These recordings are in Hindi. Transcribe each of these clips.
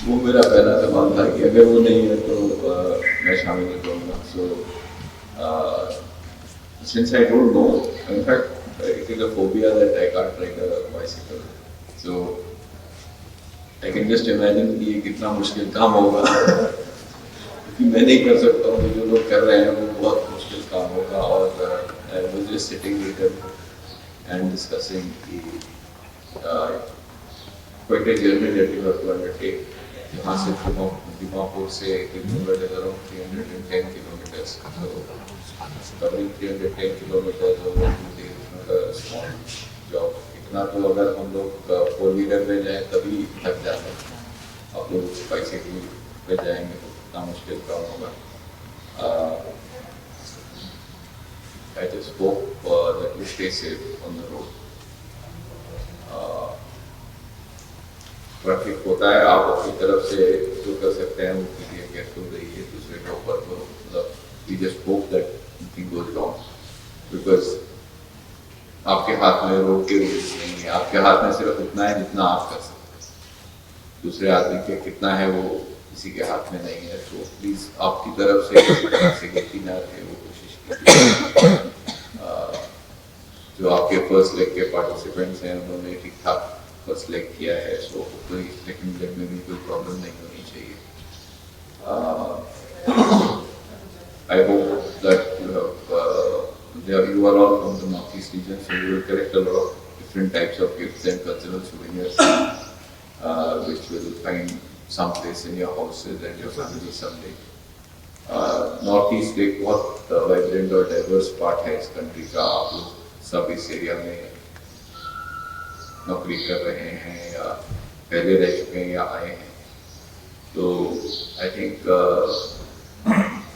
वो मेरा पहला सवाल था कि अगर वो नहीं है तो मैं शामिल नहीं करूँगा. So since I don't know, in fact it is a phobia that I can't ride a bicycle. So I can just imagine कि ये कितना मुश्किल काम होगा. क्योंकि मैं नहीं कर सकता हूँ, जो लोग कर रहे हैं वो बहुत मुश्किल काम होगा. और I was just sitting with them and discussing कि quite a journey that you have to undertake. यहाँ से दिमापुर से Kilometer is around 310 kilometers. So covering 310 kilometers over 2 days is not a small job. इतना तो अगर हम लोग 4 व्हीलर में जाएं तभी थक जाते हैं. आप लोग बाइसिकल पे जाएंगे तो कितना मुश्किल काम होगा. I just hope that you stay safe on the road. Traffic होता है, आप अपनी तरफ से जो कर सकते हैं वो कीजिए, केयरफुल रहिए दूसरे के ऊपर. तो मतलब we just hope that nothing goes wrong, because आपके हाथ में रोड के रूल्स नहीं है. आपके हाथ में सिर्फ उतना है जितना आप कर सकते हैं. दूसरे आदमी के कितना है वो किसी के हाथ में नहीं है. तो प्लीज आपकी तरफ से किसी तरह से गलती ना रहे वो कोशिश कीजिए. जो आपके फर्स्ट लेग के पार्टिसिपेंट्स हैं उन्होंने ठीक ठाक फर्स्ट लेग किया है. सो सेकंड लेग में भी कोई प्रॉब्लम नहीं होनी चाहिए. I hope that you are all from the Northeast region, so you will collect a lot of different types of gifts and cultural souvenirs, which will find some place in your houses and your family someday. Northeast एक बहुत वाइब्रेंट और डाइवर्स पार्ट है इस कंट्री का. आप लोग सब इस एरिया में नौकरी कर रहे हैं या पहले रह चुके हैं या आए हैं. तो आई थिंक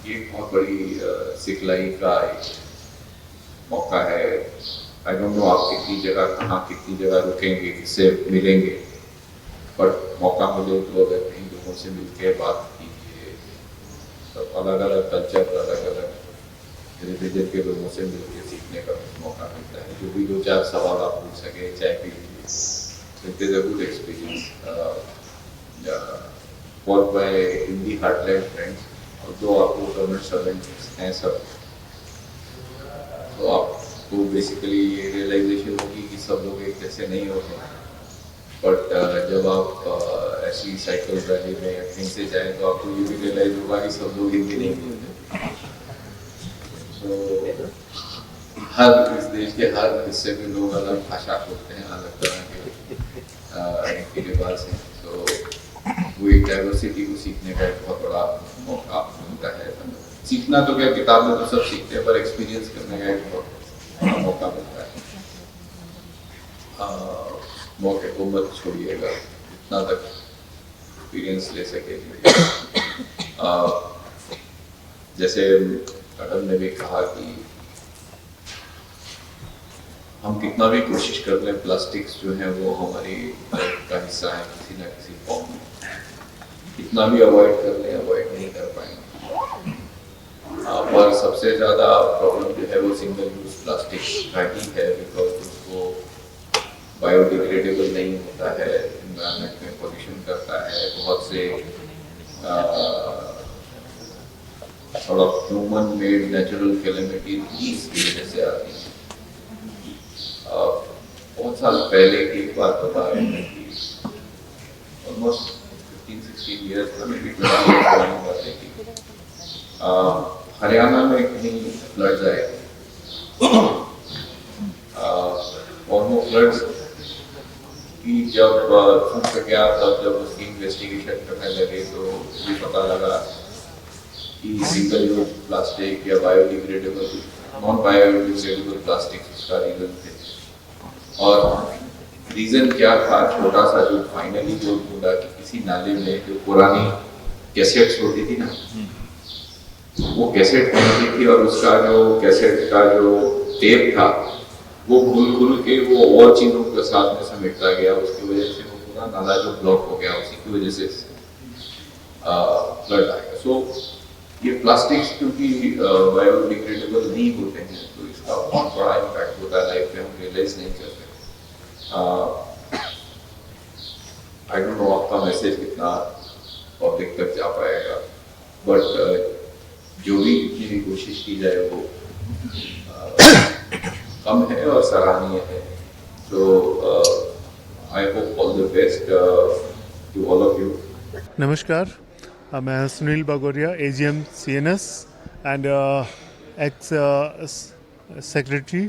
ये बहुत बड़ी सिखलाई का एक मौका है. आई डोंट नो आप कितनी जगह कहाँ कितनी जगह रुकेंगे, किससे मिलेंगे, बट मौका मिले तो अगर कहीं लोगों से मिलके बात कीजिए. सब अलग अलग कल्चर, अलग अलग रिलीजन के लोगों से मिलकर सीखने का मौका मिलता है. जो भी 2-4 सवाल आप पूछ सके, चाय पी लीजिए. It is a good experience for my Hindi heartland friends. और जो आपको गवर्नमेंट सर्वेंट हैं सब, तो आपको बेसिकली ये रियलाइजेशन होगी कि सब लोग एक जैसे नहीं होते. बट जब आप ऐसी साइकिल रैली में कहीं से जाएं तो आपको ये भी रियलाइज होगा कि सब लोग हिंदी नहीं बोलते. तो हर इस देश के हर हिस्से में लोग अलग भाषा बोलते हैं, अलग तरह के रीति रिवाज हैं. तो वो एक डाइवर्सिटी को सीखने का एक बहुत बड़ा मौका मिलता है. सीखना तो क्या, किताब में तो सब सीखते हैं, पर एक्सपीरियंस करने का एक बहुत बड़ा मौका मिलता है. मौके को मत छोड़िएगा, जितना तक एक्सपीरियंस ले सके. जैसे अटल ने भी कहा कि हम कितना भी कोशिश कर लें, प्लास्टिक्स जो है वो हमारी लाइफ का हिस्सा है किसी न किसी फॉर्म में. कितना भी अवॉइड कर लें, अवॉइड नहीं कर पाएंगे. पर सबसे ज़्यादा प्रॉब्लम जो है वो सिंगल यूज प्लास्टिक का ही है, बिकॉज उसको बायोडिग्रेडेबल नहीं होता है, एनवायरनमेंट में पोल्यूशन करता है. बहुत से sort of human made natural calamities इसकी वजह से आती है. बहुत साल पहले की एक बात बता रहे हैं कि ऑलमोस्ट 15-16 ईयर्स पुरानी बात है कि हरियाणा में कहीं फ्लड्स आए. और वो फ्लड्स की जब फूट गया तब जब उसकी इन्वेस्टिगेशन करने लगे तो भी पता लगा कि सिंगल यूज प्लास्टिक या बायोडिग्रेडेबल, नॉन बायोडिग्रेडेबल प्लास्टिक उसका रीजन थे. और रीजन क्या था, छोटा सा जो फाइनली जो ढूंढा कि किसी नाले में जो पुरानी कैसेट्स होती थी ना, वो कैसेट पहनती थी और उसका जो कैसेट का जो टेप था वो खुल के वो और चीजों के साथ में समेटता गया. उसकी वजह से वो पूरा नाला जो ब्लॉक हो गया, उसी की वजह से फ्लड आएगा. सो ये प्लास्टिक्स क्योंकि बायोडिग्रेडेबल नहीं होते हैं तो इसका बहुत बड़ा इम्पैक्ट होता है लाइफ में, हम रियलाइज नहीं करते. आई डोंट नो आपका मैसेज कितना बट जो भी जितनी भी कोशिश की जाए वो कम है और सराहनीय है। So I hope all the best to all of you. नमस्कार, मैं Sunil Bagoria, AGM CNS and ex-secretary,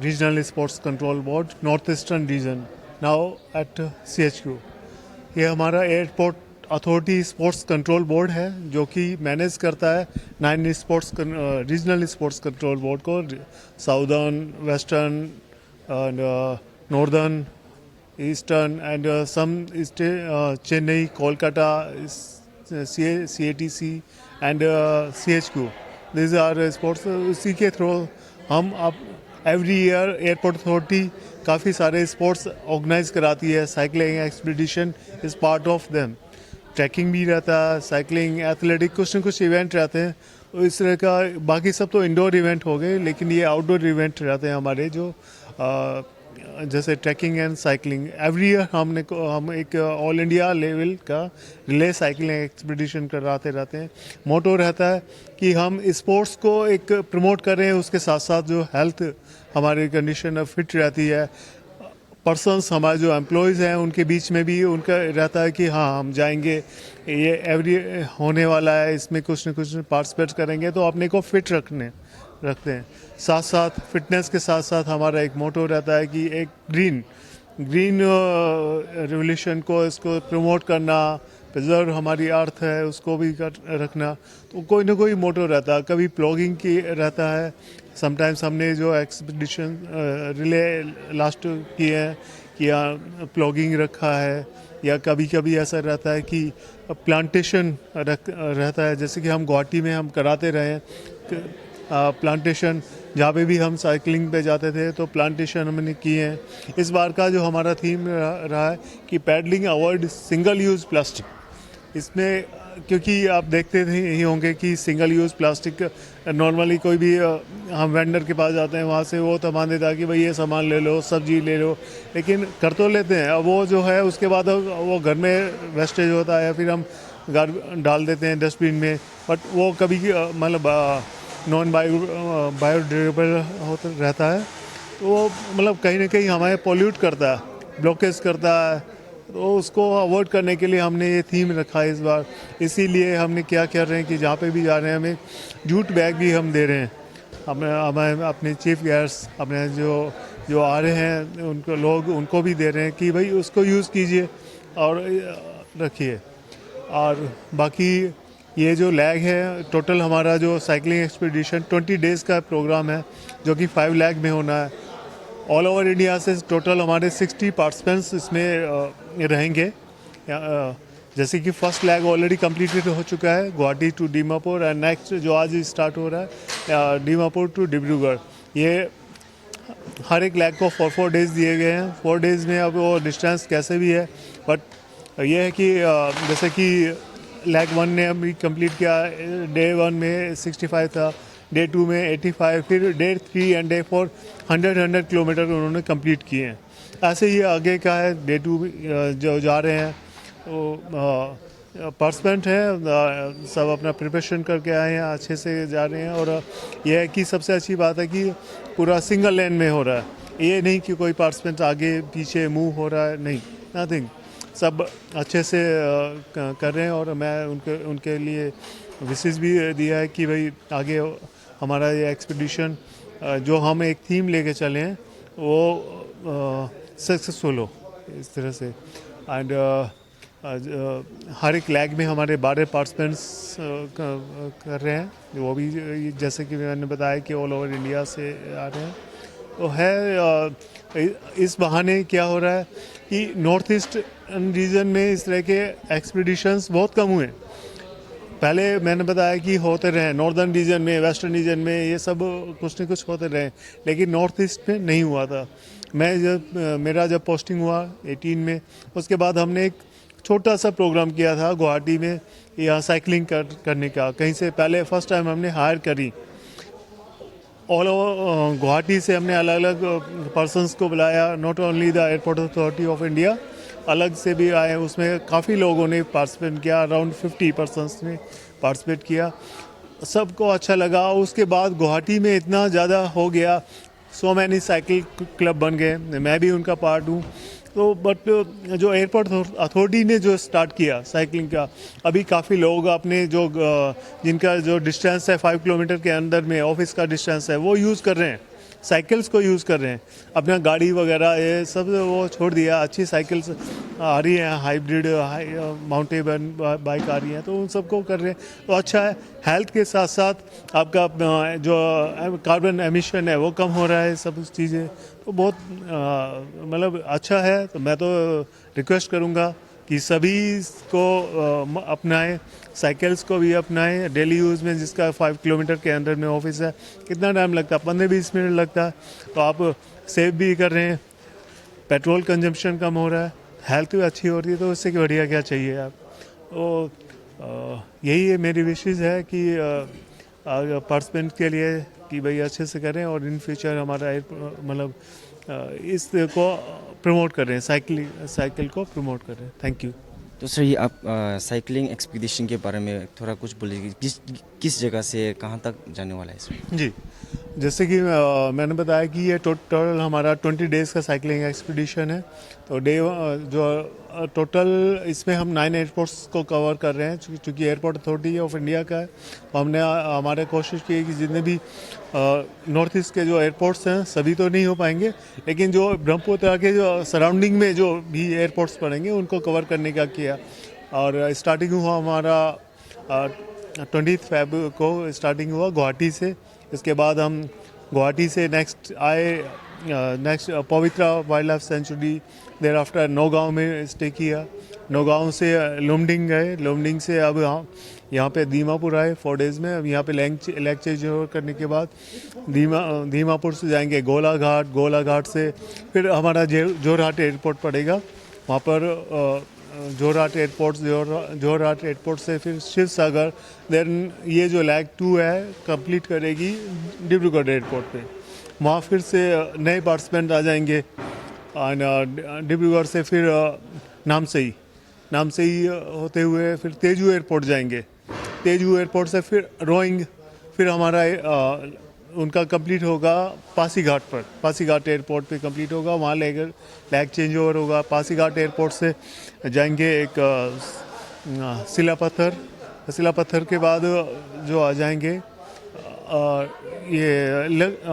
Regional Sports Control Board, Northeastern Region, now at CHQ। ये हमारा airport authority sports control board है जो कि मैनेज करता है 9 रीजनल स्पोर्ट्स कंट्रोल बोर्ड को, southern, western, northern, eastern and some Chennai, Kolkata, CATC and CHQ। This are sports. उसी के थ्रू हम अब एवरी ईयर एयरपोर्ट अथॉरिटी काफ़ी सारे स्पोर्ट्स ऑर्गेनाइज कराती है। Cycling expedition is part of them, trekking भी रहता है, साइकिलिंग, एथलेटिक, कुछ न कुछ इवेंट रहते हैं। तो इस तरह का बाकी सब तो इंडोर इवेंट हो गए, लेकिन ये आउटडोर इवेंट रहते हैं हमारे, जो जैसे trekking and cycling. Every year हम एक ऑल इंडिया लेवल का रिले साइकिलिंग एक्सपीडिशन कराते रहते हैं। मोटो रहता है कि हम स्पोर्ट्स को एक प्रमोट कर रहे हैं, उसके साथ साथ जो हेल्थ हमारी कंडीशन फिट रहती है। पर्सनस हमारे जो एम्प्लॉयज़ हैं उनके बीच में भी उनका रहता है कि हाँ हम जाएंगे, ये एवरी होने वाला है, इसमें कुछ न कुछ पार्टिसिपेट करेंगे, तो अपने को फिट रखते हैं। साथ साथ फिटनेस के साथ साथ हमारा एक मोटो रहता है कि एक ग्रीन रेवोल्यूशन को इसको प्रमोट करना, प्रिजर्व हमारी अर्थ है उसको भी रखना। तो कोई ना कोई मोटो रहता है। कभी प्लॉगिंग की रहता है, समटाइम्स हमने जो एक्सपीडिशन रिले लास्ट किए हैं कि प्लॉगिंग रखा है, या कभी कभी ऐसा रहता है कि प्लांटेशन रहता है। जैसे कि हम गुवाहाटी में हम कराते रहे प्लांटेशन, जहाँ पे भी हम साइकिलिंग पे जाते थे तो प्लांटेशन हमने किए हैं। इस बार का जो हमारा थीम रहा है कि paddling avoid single use plastic. इसमें क्योंकि आप देखते थे यही होंगे कि सिंगल यूज़ प्लास्टिक नॉर्मली कोई भी हम वेंडर के पास जाते हैं, वहाँ से वो सामान देता है कि भाई ये सामान ले लो, सब्जी ले लो, लेकिन कर तो लेते हैं। अब वो जो है उसके बाद वो घर में वेस्टेज होता है, फिर हम घर डाल देते हैं डस्टबिन में, बट वो कभी मतलब नॉन बायोडिग्रेडेबल होता रहता है। तो वो मतलब कहीं ना कहीं हमें पोल्यूट करता है, ब्लॉकेज करता है। तो उसको अवॉइड करने के लिए हमने ये थीम रखा है इस बार। इसीलिए हमने क्या कर रहे हैं कि जहाँ पे भी जा रहे हैं हमें जूट बैग भी हम दे रहे हैं। हमें अपने चीफ गेस्ट्स, अपने जो आ रहे हैं उनको भी दे रहे हैं कि भाई उसको यूज़ कीजिए और रखिए। और बाकी ये जो लैग है, टोटल हमारा जो साइकिलिंग एक्सपीडिशन 20 डेज़ का प्रोग्राम है, जो कि 5 लाख में होना है। ऑल ओवर इंडिया से टोटल हमारे 60 पार्टिसिपेंट्स इसमें रहेंगे। जैसे कि फर्स्ट लैग ऑलरेडी कंप्लीटेड हो चुका है, Guwahati to Dimapur, and next जो आज स्टार्ट हो रहा है दीमापुर टू डिब्रूगढ़। ये हर एक लैग को 4 डेज़ दिए गए हैं। 4 डेज़ में अब वो डिस्टेंस कैसे भी है, बट ये है कि जैसे कि लैग 1 ने अभी कंप्लीट किया, डे 1 में 65 था, डे 2 में 85, फिर डे 3 एंड डे 4 100 किलोमीटर उन्होंने कंप्लीट किए हैं। ऐसे ही आगे का है, डे 2 जो जा रहे हैं तो पार्टिसिपेंट हैं सब अपना प्रिपरेशन करके आए हैं, अच्छे से जा रहे हैं। और यह है कि सबसे अच्छी बात है कि पूरा सिंगल लेन में हो रहा है। ये नहीं कि कोई पार्टिसिपेंट आगे पीछे मूव हो रहा है, नहीं, नथिंग। सब अच्छे से कर रहे हैं। और मैं उनके लिए विशेष भी दिया है कि भाई आगे हमारा ये एक्सपीडिशन जो हम एक थीम लेके चले हैं वो सक्सेसफुल हो इस तरह से। एंड हर एक लैग में हमारे 12 पार्टिसिपेंट्स कर रहे हैं, वो भी जैसे कि मैंने बताया कि ऑल ओवर इंडिया से आ रहे हैं। तो है इस बहाने क्या हो रहा है कि नॉर्थ ईस्ट रीजन में इस तरह के एक्सपीडिशंस बहुत कम हुए। पहले मैंने बताया कि होते रहे नॉर्दर्न रीजन में, वेस्टर्न रीजन में, ये सब कुछ न कुछ होते रहे, लेकिन नॉर्थ ईस्ट में नहीं हुआ था। मेरा जब पोस्टिंग हुआ 18 में, उसके बाद हमने एक छोटा सा प्रोग्राम किया था गुवाहाटी में, यहाँ साइकिलिंग करने का। कहीं से पहले फर्स्ट टाइम हमने हायर करी, ऑल ओवर गुवाहाटी से हमने अलग अलग पर्सनस को बुलाया, not only the airport authority of India, अलग से भी आए, उसमें काफ़ी लोगों ने पार्टिसिपेट किया, अराउंड 50 पर्सन्स ने पार्टिसिपेट किया, सबको अच्छा लगा। उसके बाद गुवाहाटी में इतना ज़्यादा हो गया, सो मैनी साइकिल क्लब बन गए, मैं भी उनका पार्ट हूँ। तो बट जो एयरपोर्ट अथॉरिटी ने जो स्टार्ट किया साइकिलिंग का, अभी काफ़ी लोग अपने जो जिनका जो डिस्टेंस है 5 किलोमीटर के अंदर में ऑफिस का डिस्टेंस है, वो यूज़ कर रहे हैं, साइकिल्स को यूज़ कर रहे हैं। अपना गाड़ी वगैरह ये सब वो छोड़ दिया, अच्छी साइकिल्स आ रही हैं, हाइब्रिड माउंटेबल बाइक आ रही हैं, तो उन सबको कर रहे हैं। तो अच्छा है, हेल्थ के साथ साथ आपका जो कार्बन एमिशन है वो कम हो रहा है, सब चीज़ें तो बहुत मतलब अच्छा है। तो मैं तो रिक्वेस्ट करूँगा कि सभी को अपनाएं, साइकिल्स को भी अपनाएं डेली यूज़ में। जिसका 5 किलोमीटर के अंदर में ऑफिस है, कितना टाइम लगता है, 15-20 मिनट लगता है, तो आप सेव भी कर रहे हैं, पेट्रोल कंजम्पशन कम हो रहा है, हेल्थ भी अच्छी हो रही है, तो उससे बढ़िया क्या चाहिए आप। तो यही है मेरी विशेष है कि पार्टिसिपेंट के लिए कि भाई अच्छे से करें और इन फ्यूचर हमारा मतलब इस को प्रमोट कर रहे हैं, साइकिल को प्रमोट कर रहे हैं। Thank you. तो सर ये आप साइकिलिंग एक्सपीडिशन के बारे में थोड़ा कुछ बोलिए, किस जगह से कहाँ तक जाने वाला है इसमें? जी, जैसे कि मैंने बताया कि ये टोटल हमारा 20 डेज़ का साइकिलिंग एक्सपीडिशन है। तो जो टोटल इसमें हम 9 एयरपोर्ट्स को कवर कर रहे हैं, चूँकि एयरपोर्ट अथॉरिटी ऑफ इंडिया का है। तो हमने हमारे कोशिश की है कि जितने भी नॉर्थ ईस्ट के जो एयरपोर्ट्स हैं, सभी तो नहीं हो पाएंगे, लेकिन जो ब्रह्मपुत्र के जो सराउंडिंग में जो भी एयरपोर्ट्स पड़ेंगे उनको कवर करने का किया। और स्टार्टिंग हुआ हमारा 20 फेब को स्टार्टिंग हुआ गुवाहाटी से। इसके बाद हम गुवाहाटी से next Pavitra wild life sanctuary, there after Naugaon में स्टे किया। नौगांव से लुमडिंग गए, लुमडिंग से अब यहाँ पे दीमापुर आए 4 डेज़ में। अब यहाँ पे लेग चेंज करने के बाद दीमापुर से जाएंगे गोलाघाट, गोलाघाट से फिर हमारा जोरहाट एयरपोर्ट पड़ेगा, वहाँ पर जोरहाट एयरपोर्ट से फिर शिव सागर, देन ये जो लेग 2 है कंप्लीट करेगी डिब्रूगढ़ एयरपोर्ट पे। वहाँ फिर से नए पार्टिसिपेंट आ जाएंगे और डिब्रूगढ़ से फिर नामसई होते हुए फिर तेजू एयरपोर्ट जाएंगे। तेजू एयरपोर्ट से फिर रोइंग, फिर हमारा उनका कंप्लीट होगा पासीघाट पर, पासीघाट एयरपोर्ट पे कंप्लीट होगा, वहाँ लैग चेंज ओवर होगा। पासीघाट एयरपोर्ट से जाएंगे एक सिलापत्थर के बाद जो आ जाएंगे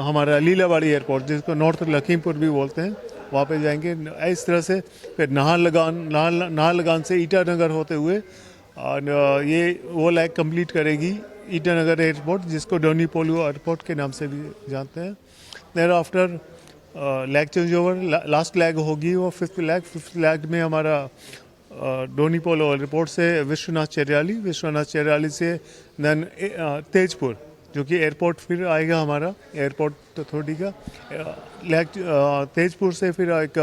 हमारा लीलाबाड़ी एयरपोर्ट, जिसको नॉर्थ लखीमपुर भी बोलते हैं, वहाँ पे जाएंगे। इस तरह से फिर नाहरलगान से ईटानगर होते हुए और ये वो लैग कंप्लीट करेगी ईटानगर एयरपोर्ट, जिसको डोनी पोलो एयरपोर्ट के नाम से भी जानते हैं। Thereafter leg change over, last leg होगी वो फिफ्थ लैग में हमारा डोनी पोलो एयरपोर्ट से विश्वनाथ चेरियाली से देन तेजपुर, जो कि एयरपोर्ट फिर आएगा हमारा एयरपोर्ट अथॉरिटी का। तेजपुर से फिर एक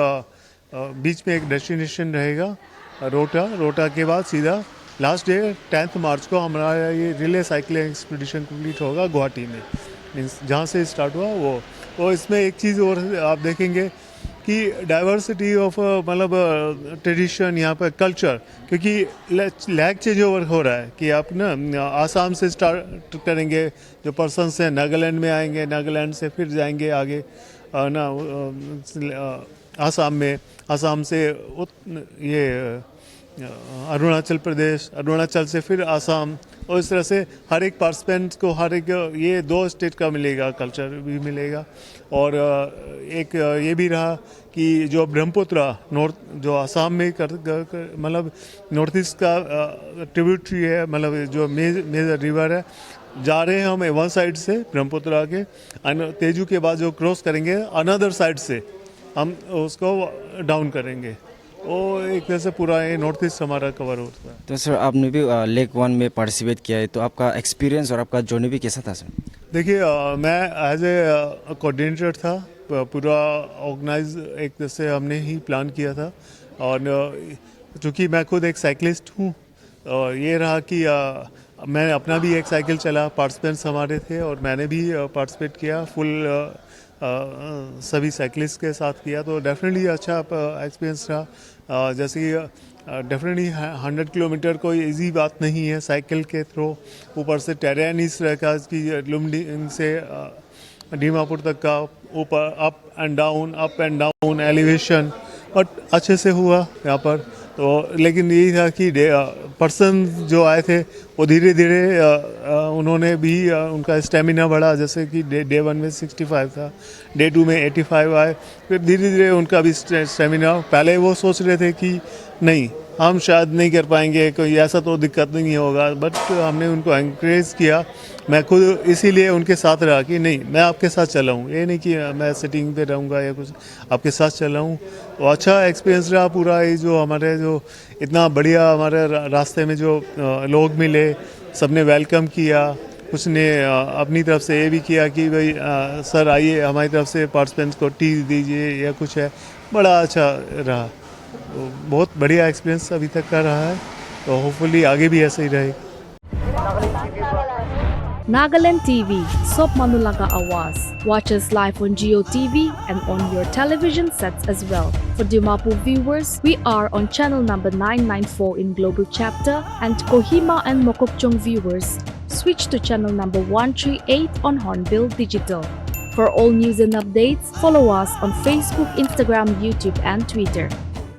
बीच में एक डेस्टिनेशन रहेगा रोटा के बाद सीधा लास्ट डे 10 मार्च को हमारा ये रिले साइकिलिंग एक्सपीडिशन कंप्लीट होगा गुवाहाटी में, मीन्स जहाँ से स्टार्ट हुआ वो। इसमें एक चीज़ और आप देखेंगे कि डाइवर्सिटी ऑफ मतलब ट्रेडिशन, यहाँ पर कल्चर, क्योंकि लैग चेंज ओवर हो रहा है कि आप ना आसाम से स्टार्ट करेंगे, जो पर्सन्स हैं नागालैंड में आएंगे, नागालैंड से फिर जाएंगे आगे आसाम से ये अरुणाचल से फिर आसाम, और इस तरह से हर एक पार्टिसिपेंट को हर एक ये 2 स्टेट का मिलेगा, कल्चर भी मिलेगा। और एक ये भी रहा कि जो ब्रह्मपुत्र नॉर्थ जो आसाम में मतलब नॉर्थ ईस्ट का ट्रिब्यूटरी है, मतलब जो मेजर रिवर है, जा रहे हैं हम वन साइड से ब्रह्मपुत्र के, तेजू के बाद जो क्रॉस करेंगे अनदर साइड से हम उसको डाउन करेंगे। वो एक तरह से पूरा ये नॉर्थ ईस्ट हमारा कवर होता है। तो सर आपने भी लेग 1 में पार्टिसिपेट किया है, तो आपका एक्सपीरियंस और आपका जर्नी भी कैसा था सर? देखिए मैं एज ए कोऑर्डिनेटर था, पूरा ऑर्गेनाइज एक तरह से हमने ही प्लान किया था। और चूँकि मैं खुद एक साइकिलिस्ट हूँ, ये रहा कि मैं अपना भी एक साइकिल चला, पार्टिसिपेंट्स हमारे थे और मैंने भी पार्टिसिपेट किया फुल सभी साइकिलिस्ट के साथ किया, तो डेफिनेटली अच्छा एक्सपीरियंस रहा। जैसे कि डेफिनेटली 100 किलोमीटर कोई इजी बात नहीं है साइकिल के थ्रू, ऊपर से टेरेन इस तरह का कि लुम्बिनी से दीमापुर तक का ऊपर up and down elevation, but अच्छे से हुआ यहाँ पर। तो लेकिन यही था कि पर्सन जो आए थे वो धीरे धीरे उन्होंने भी उनका स्टेमिना बढ़ा, जैसे कि डे 1 में 65 था, डे 2 में 85 आए, फिर धीरे धीरे उनका भी स्टेमिना, पहले वो सोच रहे थे कि नहीं हम शायद नहीं कर पाएंगे, कोई ऐसा तो दिक्कत नहीं होगा, बट हमने उनको एनकरेज किया। मैं खुद इसीलिए उनके साथ रहा कि नहीं मैं आपके साथ चला हूँ, ये नहीं कि मैं सिटिंग पे रहूँगा या कुछ, आपके साथ चला हूँ। तो अच्छा एक्सपीरियंस रहा पूरा। ये जो हमारे जो इतना बढ़िया हमारे रास्ते में जो लोग मिले, सबने वेलकम किया, कुछ ने अपनी तरफ से ये भी किया कि भाई सर आइए हमारी तरफ से पार्टिसिपेंट्स को टी दीजिए या कुछ है, बड़ा अच्छा रहा। तो बहुत बढ़िया एक्सपीरियंस अभी तक का रहा है, तो होपफुली आगे भी ऐसे ही रहे। Nagaland TV, Sop Manulaga Awas. Watch us live on Geo TV and on your television sets as well. For Dimapur viewers, we are on channel number 994 in Global Chapter, and Kohima and Mokokchung viewers, switch to channel number 138 on Hornbill Digital. For all news and updates, follow us on Facebook, Instagram, YouTube and Twitter.